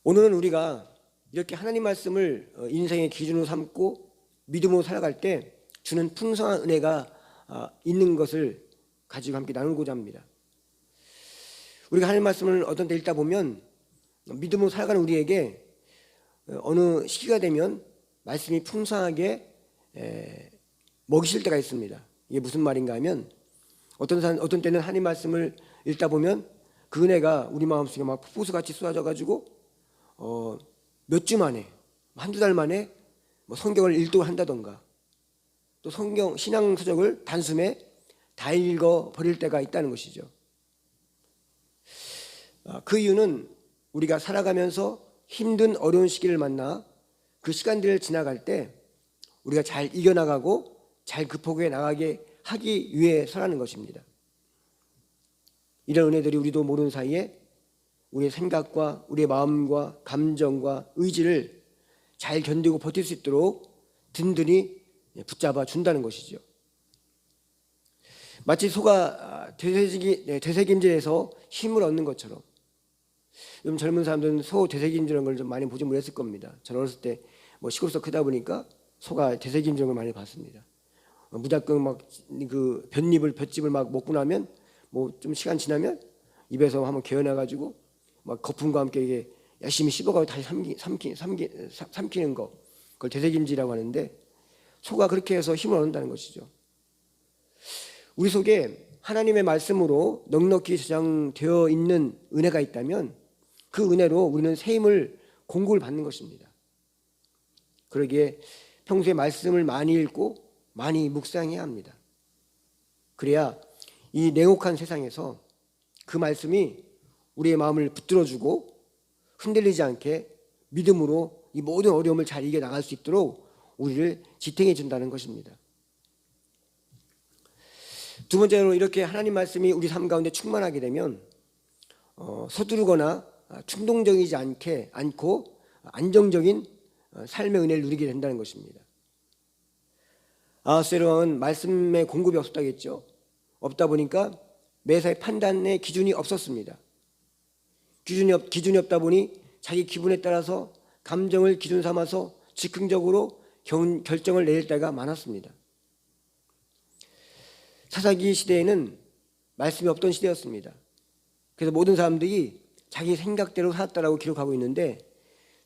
오늘은 우리가 이렇게 하나님 말씀을 인생의 기준으로 삼고 믿음으로 살아갈 때 주는 풍성한 은혜가 있는 것을 가지고 함께 나누고자 합니다. 우리가 하나님 말씀을 어떤 때 읽다 보면 믿음으로 살아가는 우리에게 어느 시기가 되면 말씀이 풍성하게 먹이실 때가 있습니다. 이게 무슨 말인가 하면 어떤 때는 하나님 말씀을 읽다 보면 그 은혜가 우리 마음속에 막 폭포수같이 쏟아져 가지고 몇 주 만에, 한두 달 만에 성경을 읽도록 한다던가, 또 성경 신앙 서적을 단숨에 다 읽어 버릴 때가 있다는 것이죠. 그 이유는 우리가 살아가면서 힘든 어려운 시기를 만나 그 시간들을 지나갈 때 우리가 잘 이겨나가고 잘 극복해 나가게 하기 위해서라는 것입니다. 이런 은혜들이 우리도 모르는 사이에 우리의 생각과 우리의 마음과 감정과 의지를 잘 견디고 버틸 수 있도록 든든히 붙잡아 준다는 것이죠. 마치 소가 되새김질에서 힘을 얻는 것처럼, 요즘 젊은 사람들은 소 되새김질하는 걸 좀 많이 보지 못했을 겁니다. 저는 어렸을 때 시골에서 크다 보니까 소가 되새김질하는 걸 많이 봤습니다. 무작정 막 그 볏집을 막 먹고 나면 좀 시간 지나면 입에서 한번 개어나가지고 막 거품과 함께 이게 열심히 씹어가고 다시 삼키는 거, 그걸 되새김질이라고 하는데, 소가 그렇게 해서 힘을 얻는다는 것이죠. 우리 속에 하나님의 말씀으로 넉넉히 저장되어 있는 은혜가 있다면 그 은혜로 우리는 새 힘을 공급을 받는 것입니다. 그러기에 평소에 말씀을 많이 읽고 많이 묵상해야 합니다. 그래야 이 냉혹한 세상에서 그 말씀이 우리의 마음을 붙들어주고 흔들리지 않게 믿음으로 이 모든 어려움을 잘 이겨나갈 수 있도록 우리를 지탱해 준다는 것입니다. 두 번째로, 이렇게 하나님 말씀이 우리 삶 가운데 충만하게 되면 서두르거나 충동적이지 않고 안정적인 삶의 은혜를 누리게 된다는 것입니다. 아하스웨로 왕은 말씀의 공급이 없었다겠죠. 없다 보니까 매사에 판단의 기준이 없었습니다. 기준이 없다 보니 자기 기분에 따라서 감정을 기준 삼아서 즉흥적으로 결정을 내릴 때가 많았습니다. 사사기 시대에는 말씀이 없던 시대였습니다. 그래서 모든 사람들이 자기 생각대로 살았다라고 기록하고 있는데,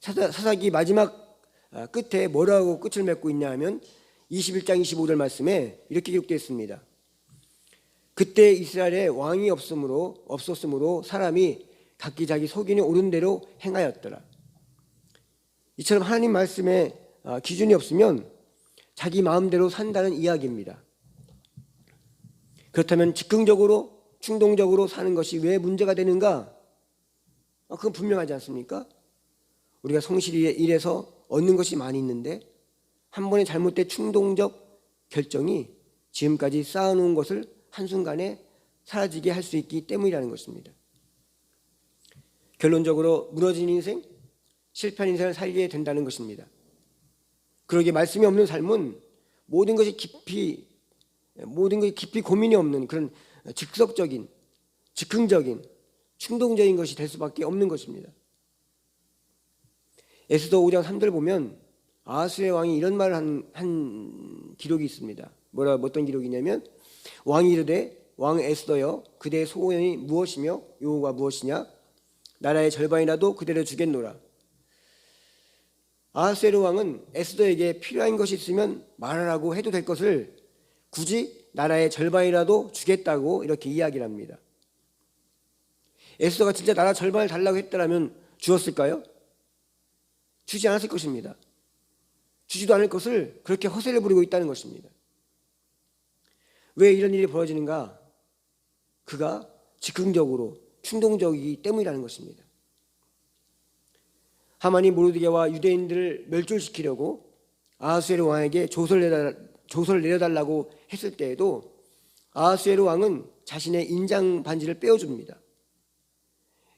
사사기 마지막 끝에 뭐라고 끝을 맺고 있냐 하면 21장 25절 말씀에 이렇게 기록되어 있습니다. 그때 이스라엘에 왕이 없었으므로 사람이 각기 자기 속인이 옳은 대로 행하였더라. 이처럼 하나님 말씀에 기준이 없으면 자기 마음대로 산다는 이야기입니다. 그렇다면 즉흥적으로 충동적으로 사는 것이 왜 문제가 되는가? 그건 분명하지 않습니까? 우리가 성실히 일해서 얻는 것이 많이 있는데 한 번의 잘못된 충동적 결정이 지금까지 쌓아놓은 것을 한순간에 사라지게 할 수 있기 때문이라는 것입니다. 결론적으로 무너진 인생, 실패한 인생을 살게 된다는 것입니다. 그러기에 말씀이 없는 삶은 모든 것이 깊이 고민이 없는 그런 즉석적인, 즉흥적인, 충동적인 것이 될 수밖에 없는 것입니다. 에스더 5장 3절 보면 아하스웨로 왕이 이런 말을 한 기록이 있습니다. 어떤 기록이냐면, 왕이 이르되 왕 에스더여, 그대의 소원이 무엇이며 요구가 무엇이냐? 나라의 절반이라도 그대로 주겠노라. 아하스웨로 왕은 에스더에게 필요한 것이 있으면 말하라고 해도 될 것을 굳이 나라의 절반이라도 주겠다고 이렇게 이야기를 합니다. 에스더가 진짜 나라 절반을 달라고 했더라면 주었을까요? 주지 않았을 것입니다. 주지도 않을 것을 그렇게 허세를 부리고 있다는 것입니다. 왜 이런 일이 벌어지는가? 그가 즉흥적으로 충동적이기 때문이라는 것입니다. 하만이 모르드게와 유대인들을 멸절시키려고 아하스웨로 왕에게 조서를 내려달라고 했을 때에도 아하스웨로 왕은 자신의 인장 반지를 빼어줍니다.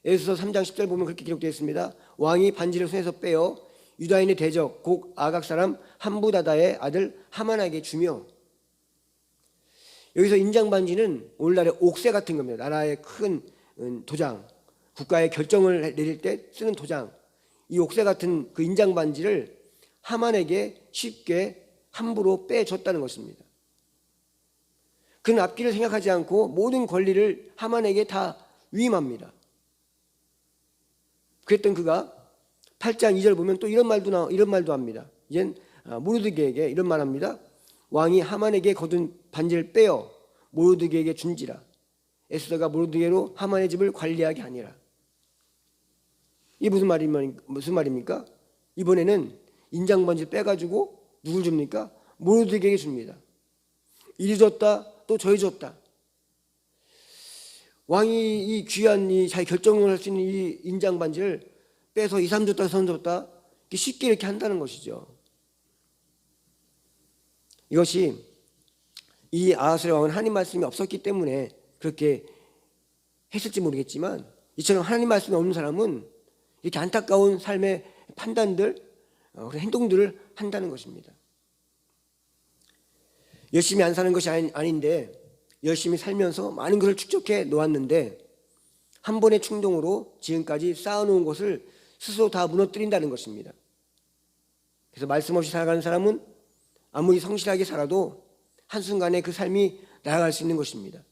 에스더 3장 10절 보면 그렇게 기록되어 있습니다. 왕이 반지를 손에서 빼어 유다인의 대적 곧 아각 사람 함부다다의 아들 하만에게 주며, 여기서 인장 반지는 오늘날의 옥새 같은 겁니다. 나라의 큰 도장, 국가의 결정을 내릴 때 쓰는 도장, 이 옥새 같은 그 인장 반지를 하만에게 쉽게 함부로 빼줬다는 것입니다. 그는 앞길을 생각하지 않고 모든 권리를 하만에게 다 위임합니다. 그랬던 그가 8장 2절 보면 또 이런 말도 합니다. 이젠 모르드게에게 이런 말합니다. 왕이 하만에게 거둔 반지를 빼어 모르드게에게 준지라. 에스더가 모르드게로 하만의 집을 관리하게 하니라. 이 무슨 말입니까? 이번에는 인장 반지를 빼가지고 누굴 줍니까? 모르드게에게 줍니다. 이리 줬다 또 저리 줬다. 왕이 이 귀한 이 자기 결정을 할 수 있는 이 인장 반지를 빼서 2, 3 줬다 3 줬다 쉽게 이렇게 한다는 것이죠. 이것이 이 아하스의 왕은 하나님 말씀이 없었기 때문에 그렇게 했을지 모르겠지만, 이처럼 하나님 말씀이 없는 사람은 이렇게 안타까운 삶의 판단들, 행동들을 한다는 것입니다. 열심히 안 사는 것이 아닌데 열심히 살면서 많은 것을 축적해 놓았는데 한 번의 충동으로 지금까지 쌓아놓은 것을 스스로 다 무너뜨린다는 것입니다. 그래서 말씀 없이 살아가는 사람은 아무리 성실하게 살아도 한순간에 그 삶이 날아갈 수 있는 것입니다.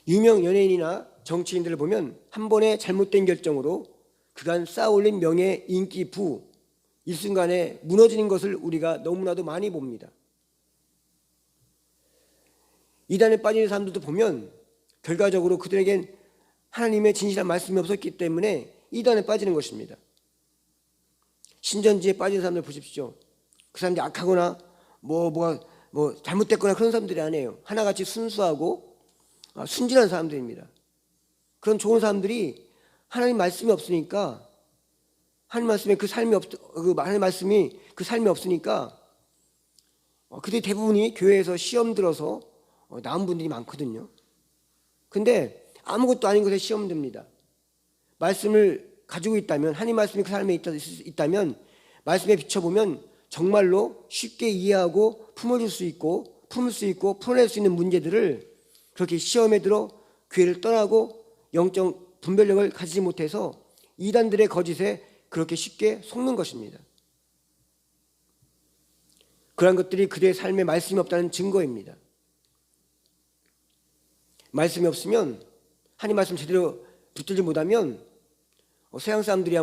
유명 연예인이나 정치인들을 보면 한 번의 잘못된 결정으로 그간 쌓아올린 명예, 인기, 부 일순간에 무너지는 것을 우리가 너무나도 많이 봅니다. 이단에 빠지는 사람들도 보면 결과적으로 그들에겐 하나님의 진실한 말씀이 없었기 때문에 이단에 빠지는 것입니다. 신전지에 빠진 사람들 보십시오. 그 사람들이 악하거나 뭐가 잘못됐거나 그런 사람들이 아니에요. 하나같이 순수하고 순진한 사람들입니다. 그런 좋은 사람들이 하나님 말씀이 없으니까, 하나님 말씀에 하나님 말씀이 그 삶이 없으니까 그들이 대부분이 교회에서 시험 들어서 나온 분들이 많거든요. 근데 아무것도 아닌 것에 시험 듭니다. 말씀을 가지고 있다면, 하나님 말씀이 그 삶에 있다면 말씀에 비춰보면 정말로 쉽게 이해하고 품을 수 있고 풀어낼 수 있는 문제들을 그렇게 시험에 들어 교회를 떠나고 영적 분별력을 가지지 못해서 이단들의 거짓에 그렇게 쉽게 속는 것입니다. 그러한 것들이 그들의 삶에 말씀이 없다는 증거입니다. 말씀이 없으면, 하나님 말씀 제대로 붙들지 못하면 서양 사람들이야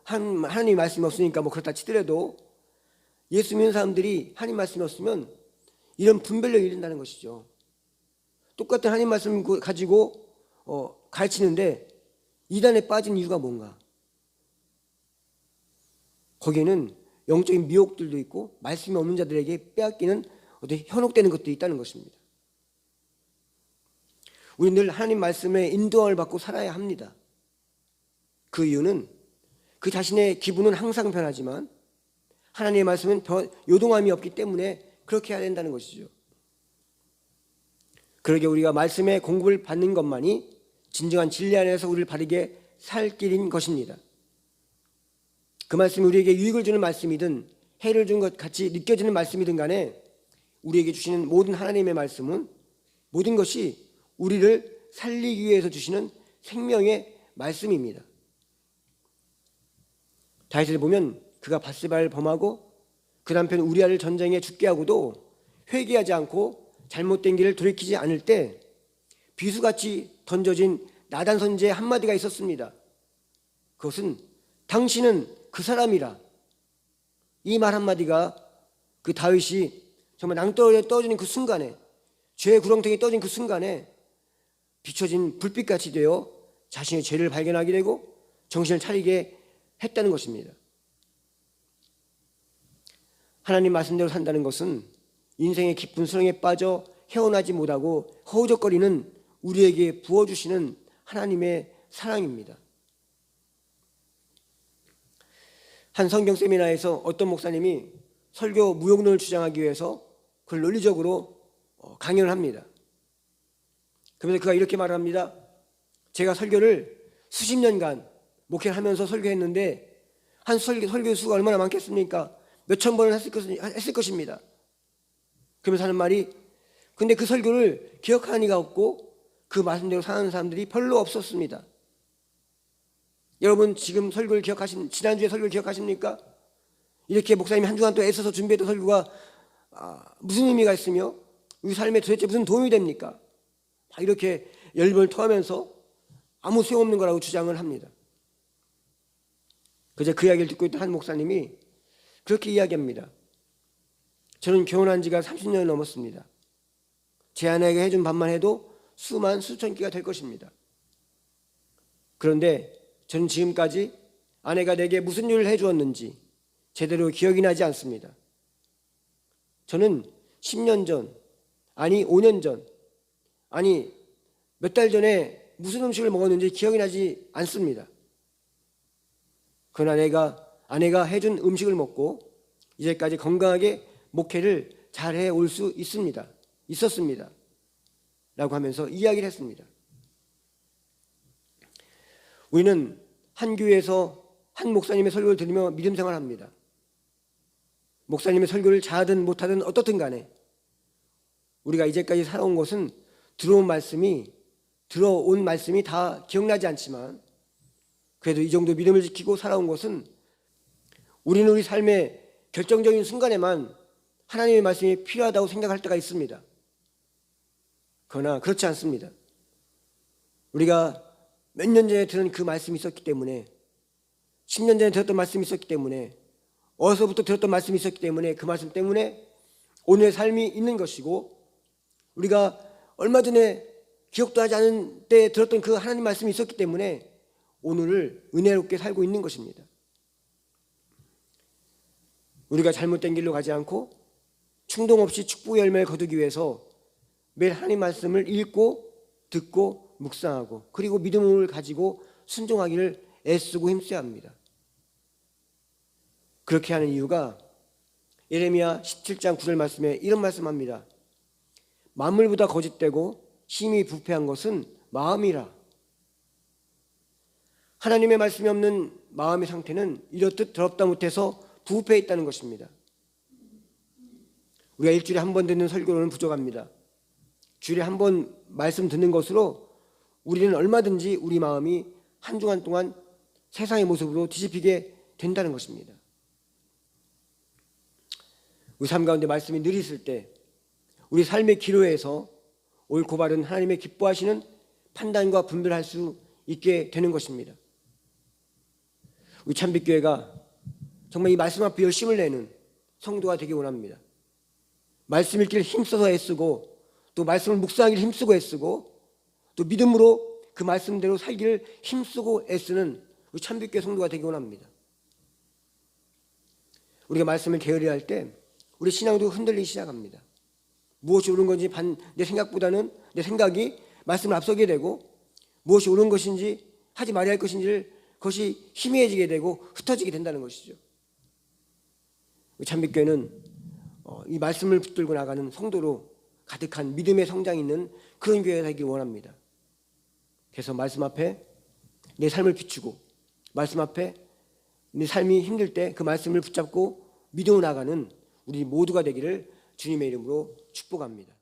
하나님 말씀이 없으니까 그렇다 치더라도 예수 믿는 사람들이 하나님 말씀이 없으면 이런 분별력이 잃는다는 것이죠. 똑같은 하나님 말씀을 가지고 가르치는데 이단에 빠진 이유가 뭔가? 거기에는 영적인 미혹들도 있고 말씀이 없는 자들에게 빼앗기는 어떤 현혹되는 것도 있다는 것입니다. 우리는 늘 하나님 말씀에 인도함을 받고 살아야 합니다. 그 이유는 그 자신의 기분은 항상 변하지만 하나님의 말씀은 요동함이 없기 때문에 그렇게 해야 된다는 것이죠. 그러게 우리가 말씀의 공급을 받는 것만이 진정한 진리 안에서 우리를 바르게 살 길인 것입니다. 그 말씀이 우리에게 유익을 주는 말씀이든 해를 준 것 같이 느껴지는 말씀이든 간에 우리에게 주시는 모든 하나님의 말씀은 모든 것이 우리를 살리기 위해서 주시는 생명의 말씀입니다. 다윗을 보면 그가 밧세바를 범하고 그 남편 우리아를 전쟁에 죽게 하고도 회개하지 않고 잘못된 길을 돌이키지 않을 때 비수같이 던져진 나단 선지의 한마디가 있었습니다. 그것은 당신은 그 사람이라. 이 말 한마디가 그 다윗이 정말 낭떠러지에 떨어지는 그 순간에, 죄의 구렁텅이에 떨어진 그 순간에 비춰진 불빛같이 되어 자신의 죄를 발견하게 되고 정신을 차리게 했다는 것입니다. 하나님 말씀대로 산다는 것은 인생의 깊은 수렁에 빠져 헤어나지 못하고 허우적거리는 우리에게 부어주시는 하나님의 사랑입니다. 한 성경 세미나에서 어떤 목사님이 설교 무용론을 주장하기 위해서 그걸 논리적으로 강연을 합니다. 그러면서 그가 이렇게 말을 합니다. 제가 설교를 수십 년간 목회를 하면서 설교했는데 한 설교 수가 얼마나 많겠습니까? 몇천 번을 했을 것입니다. 그러면서 하는 말이, 근데 그 설교를 기억하는 이가 없고 그 말씀대로 사는 사람들이 별로 없었습니다. 여러분 지금 설교를 지난주에 설교를 기억하십니까? 이렇게 목사님이 한 주간 또 애써서 준비했던 설교가 무슨 의미가 있으며 우리 삶에 도대체 무슨 도움이 됩니까? 이렇게 열변을 토하면서 아무 소용없는 거라고 주장을 합니다. 그제 그 이야기를 듣고 있던 한 목사님이 그렇게 이야기합니다. 저는 결혼한 지가 30년이 넘었습니다. 제 아내에게 해준 밥만 해도 수천 끼가 될 것입니다. 그런데 저는 지금까지 아내가 내게 무슨 일을 해주었는지 제대로 기억이 나지 않습니다. 저는 10년 전, 아니 5년 전, 아니 몇 달 전에 무슨 음식을 먹었는지 기억이 나지 않습니다. 그러나 아내가 해준 음식을 먹고 이제까지 건강하게 목회를 잘해 올 수 있었습니다. 라고 하면서 이야기를 했습니다. 우리는 한 교회에서 한 목사님의 설교를 들으며 믿음 생활합니다. 목사님의 설교를 잘하든 못하든 어떻든 간에 우리가 이제까지 살아온 것은 들어온 말씀이 다 기억나지 않지만 그래도 이 정도 믿음을 지키고 살아온 것은 우리는 우리 삶의 결정적인 순간에만 하나님의 말씀이 필요하다고 생각할 때가 있습니다. 그러나 그렇지 않습니다. 우리가 몇 년 전에 들은 그 말씀이 있었기 때문에 10년 전에 들었던 말씀이 있었기 때문에 어디서부터 들었던 말씀이 있었기 때문에 그 말씀 때문에 오늘의 삶이 있는 것이고 우리가 얼마 전에 기억도 하지 않은 때 들었던 그 하나님 말씀이 있었기 때문에 오늘을 은혜롭게 살고 있는 것입니다. 우리가 잘못된 길로 가지 않고 충동 없이 축복의 열매를 거두기 위해서 매일 하나님 말씀을 읽고 듣고 묵상하고 그리고 믿음을 가지고 순종하기를 애쓰고 힘써야 합니다. 그렇게 하는 이유가 예레미야 17장 9절 말씀에 이런 말씀합니다. 만물보다 거짓되고 힘이 부패한 것은 마음이라. 하나님의 말씀이 없는 마음의 상태는 이렇듯 더럽다 못해서 부패해 있다는 것입니다. 우리가 일주일에 한 번 듣는 설교로는 부족합니다. 주일에 한 번 말씀 듣는 것으로 우리는 얼마든지 우리 마음이 한 주간 동안 세상의 모습으로 뒤집히게 된다는 것입니다. 우리 삶 가운데 말씀이 늘 있을 때 우리 삶의 기로에서 옳고 바른 하나님의 기뻐하시는 판단과 분별할 수 있게 되는 것입니다. 우리 참빛교회가 정말 이 말씀 앞에 열심을 내는 성도가 되기 원합니다. 말씀 읽기를 힘써서 애쓰고 또 말씀을 묵상하기를 힘쓰고 애쓰고 또 믿음으로 그 말씀대로 살기를 힘쓰고 애쓰는 우리 참빛교회 성도가 되기 원합니다. 우리가 말씀을 게으리할 때 우리 신앙도 흔들리기 시작합니다. 무엇이 옳은 건지 내 생각보다는 내 생각이 말씀을 앞서게 되고 무엇이 옳은 것인지 하지 말아야 할 것인지를 그것이 희미해지게 되고 흩어지게 된다는 것이죠. 참빛교회는 이 말씀을 붙들고 나가는 성도로 가득한 믿음의 성장이 있는 그런 교회가 되길 원합니다. 그래서 말씀 앞에 내 삶을 비추고 말씀 앞에 내 삶이 힘들 때 그 말씀을 붙잡고 믿어 나가는 우리 모두가 되기를 주님의 이름으로 축복합니다.